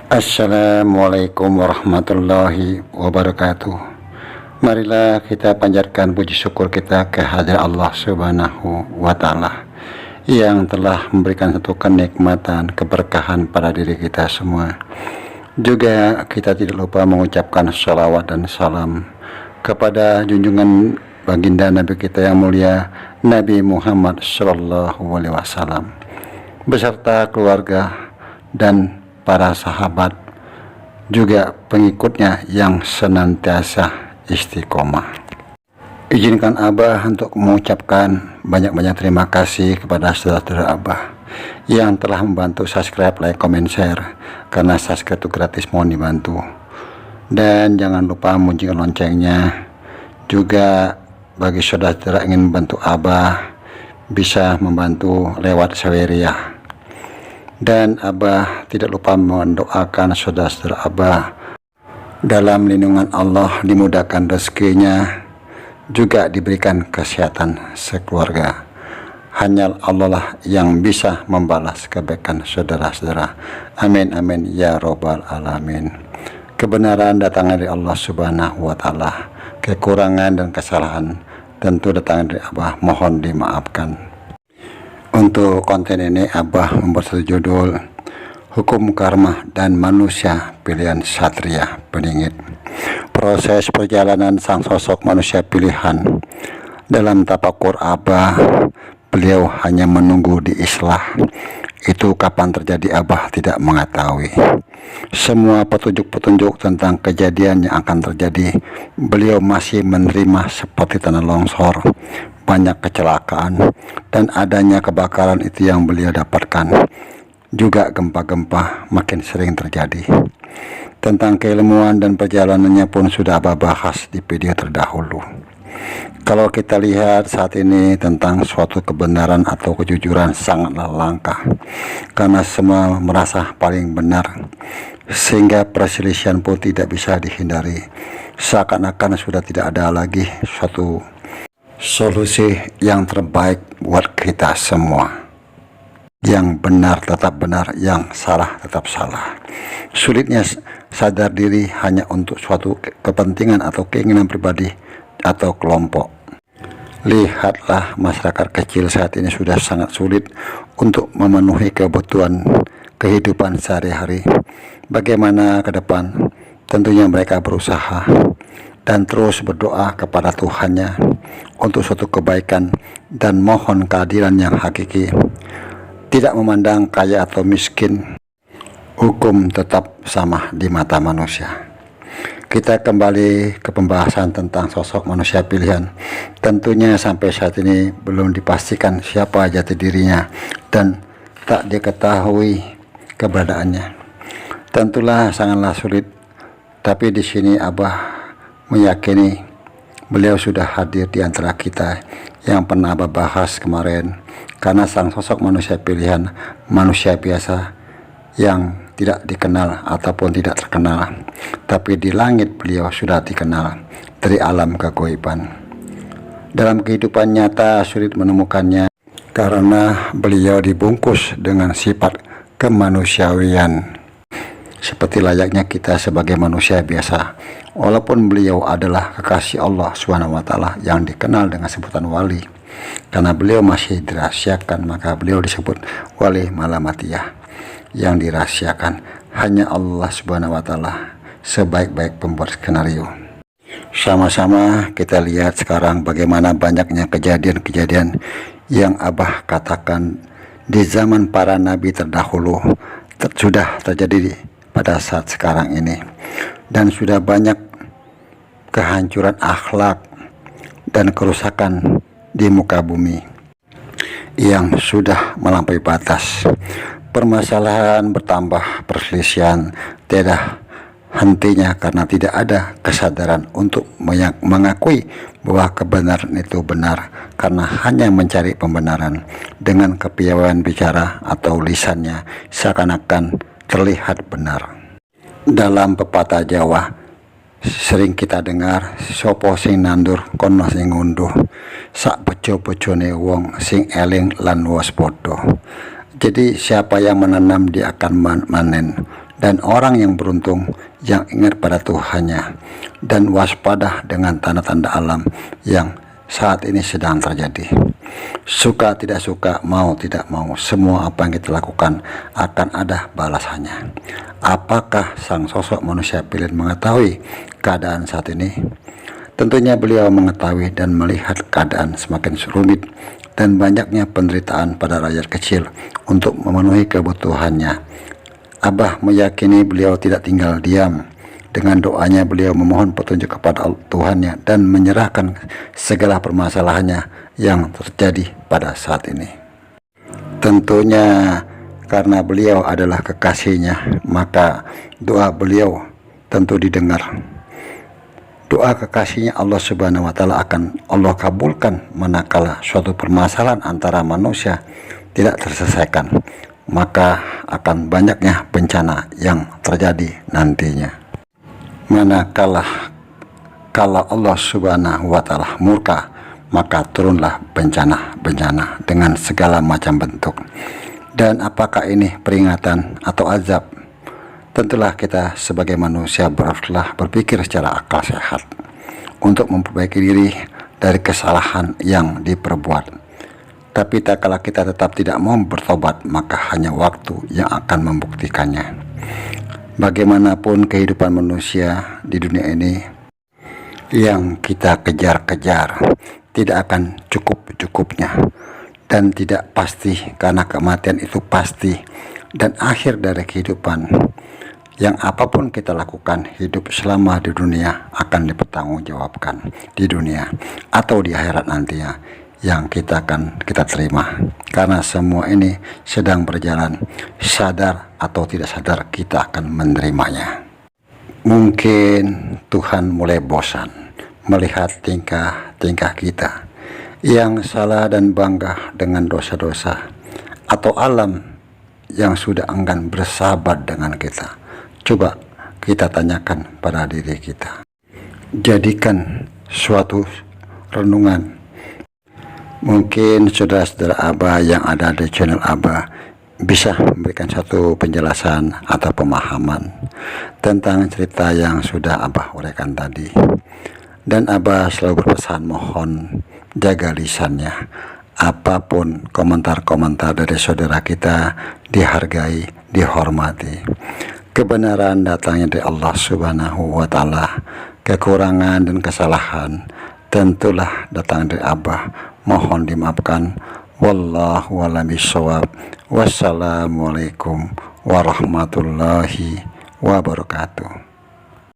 Assalamualaikum warahmatullahi wabarakatuh. Marilah kita panjatkan puji syukur kita kehadirat Allah Subhanahu wa Ta'ala yang telah memberikan satu kenikmatan, keberkahan pada diri kita semua. Juga kita tidak lupa mengucapkan salawat dan salam kepada junjungan baginda Nabi kita yang mulia, Nabi Muhammad SAW, beserta keluarga dan para sahabat, juga pengikutnya yang senantiasa istiqomah. Izinkan Abah untuk mengucapkan banyak-banyak terima kasih kepada saudara-saudara Abah yang telah membantu subscribe, like, comment, share. Karena subscribe itu gratis, mohon dibantu. Dan jangan lupa munculkan loncengnya. Juga bagi saudara-saudara ingin membantu Abah, bisa membantu lewat Saweria. Dan Abah tidak lupa mendoakan saudara-saudara Abah dalam lindungan Allah, dimudahkan rezekinya, juga diberikan kesehatan sekeluarga. Hanya Allah lah yang bisa membalas kebaikan saudara-saudara. Amin amin ya robbal alamin. Kebenaran datang dari Allah Subhanahu wa Ta'ala. Kekurangan dan kesalahan tentu datang dari Abah, mohon dimaafkan. Untuk konten ini Abah membuat satu judul, Hukum Karma dan Manusia Pilihan Satria Peningit. Proses perjalanan sang sosok manusia pilihan. Dalam tapakur Abah, beliau hanya menunggu diislah. Itu kapan terjadi Abah tidak mengetahui. Semua petunjuk-petunjuk tentang kejadian yang akan terjadi, beliau masih menerima, seperti tanah longsor, banyak kecelakaan, dan adanya kebakaran itu yang beliau dapatkan. Juga gempa-gempa makin sering terjadi. Tentang keilmuan dan perjalanannya pun sudah Abah bahas di video terdahulu. Kalau kita lihat saat ini tentang suatu kebenaran atau kejujuran sangatlah langka, karena semua merasa paling benar, sehingga perselisihan pun tidak bisa dihindari. Seakan-akan sudah tidak ada lagi suatu solusi yang terbaik buat kita semua. Yang benar tetap benar, yang salah tetap salah. Sulitnya sadar diri hanya untuk suatu kepentingan atau keinginan pribadi atau kelompok. Lihatlah masyarakat kecil saat ini sudah sangat sulit untuk memenuhi kebutuhan kehidupan sehari-hari. Bagaimana ke depan? Tentunya mereka berusaha dan terus berdoa kepada Tuhannya untuk suatu kebaikan dan mohon keadilan yang hakiki. Tidak memandang kaya atau miskin, hukum tetap sama di mata manusia. Kita kembali ke pembahasan tentang sosok manusia pilihan. Tentunya sampai saat ini belum dipastikan siapa jati dirinya dan tak diketahui keberadaannya. Tentulah sangatlah sulit, tapi di sini Abah meyakini beliau sudah hadir di antara kita yang pernah Abah bahas kemarin. Karena sang sosok manusia pilihan, manusia biasa yang tidak dikenal ataupun tidak terkenal, tapi di langit beliau sudah dikenal dari alam kegaiban. Dalam kehidupan nyata sulit menemukannya karena beliau dibungkus dengan sifat kemanusiawian, seperti layaknya kita sebagai manusia biasa. Walaupun beliau adalah kekasih Allah SWT yang dikenal dengan sebutan wali, karena beliau masih dirahasiakan, maka beliau disebut wali malamatiyah, yang dirahasiakan hanya Allah SWT sebaik-baik pembuat skenario. Sama-sama kita lihat sekarang bagaimana banyaknya kejadian-kejadian yang Abah katakan di zaman para nabi terdahulu sudah terjadi pada saat sekarang ini, dan sudah banyak kehancuran akhlak dan kerusakan di muka bumi yang sudah melampaui batas. Permasalahan bertambah, perselisihan tidak hentinya karena tidak ada kesadaran untuk mengakui bahwa kebenaran itu benar, karena hanya mencari pembenaran dengan kepiawaian bicara atau lisannya seakan-akan terlihat benar. Dalam pepatah Jawa sering kita dengar, sopo sing nandur kono sing ngunduh, sak bejo-bejone wong sing eling lan waspada. Jadi siapa yang menanam dia akan manen. dan orang yang beruntung yang ingat pada Tuhannya dan waspada dengan tanda-tanda alam yang saat ini sedang terjadi. Suka tidak suka, mau tidak mau, semua apa yang kita lakukan akan ada balasannya. Apakah sang sosok manusia pilihan mengetahui keadaan saat ini? Tentunya beliau mengetahui dan melihat keadaan semakin rumit dan banyaknya penderitaan pada rakyat kecil untuk memenuhi kebutuhannya. Abah meyakini beliau tidak tinggal diam. Dengan doanya beliau memohon petunjuk kepada Tuhannya dan menyerahkan segala permasalahannya yang terjadi pada saat ini. Tentunya karena beliau adalah kekasihnya, maka doa beliau tentu didengar. Doa kekasihnya Allah Subhanahu wa Ta'ala akan Allah kabulkan manakala suatu permasalahan antara manusia tidak terselesaikan, maka akan banyaknya bencana yang terjadi nantinya. Manakala Allah Subhanahu wa Ta'ala murka, maka turunlah bencana-bencana dengan segala macam bentuk. Dan apakah ini peringatan atau azab? Tentulah kita sebagai manusia haruslah berpikir secara akal sehat untuk memperbaiki diri dari kesalahan yang diperbuat. Tapi tak kala kita tetap tidak mau bertobat, maka hanya waktu yang akan membuktikannya. Bagaimanapun kehidupan manusia di dunia ini yang kita kejar-kejar tidak akan cukup-cukupnya dan tidak pasti, karena kematian itu pasti dan akhir dari kehidupan. Yang apapun kita lakukan hidup selama di dunia akan dipertanggungjawabkan di dunia atau di akhirat nantinya, yang kita terima, karena semua ini sedang berjalan, sadar atau tidak sadar kita akan menerimanya. Mungkin Tuhan mulai bosan melihat tingkah kita yang salah dan bangga dengan dosa-dosa, atau alam yang sudah enggan bersahabat dengan kita. Coba kita tanyakan pada diri kita. Jadikan suatu renungan. Mungkin saudara-saudara Abah yang ada di channel Abah bisa memberikan satu penjelasan atau pemahaman tentang cerita yang sudah Abah uraikan tadi. Dan Abah selalu berpesan, mohon jaga lisannya. Apapun komentar-komentar dari saudara kita dihargai, dihormati. Kebenaran datangnya dari Allah Subhanahu wa Ta'ala. Kekurangan dan kesalahan tentulah datang dari Abah, mohon dimaafkan. Wallahu a'lam bishawab. Wassalamualaikum warahmatullahi wabarakatuh.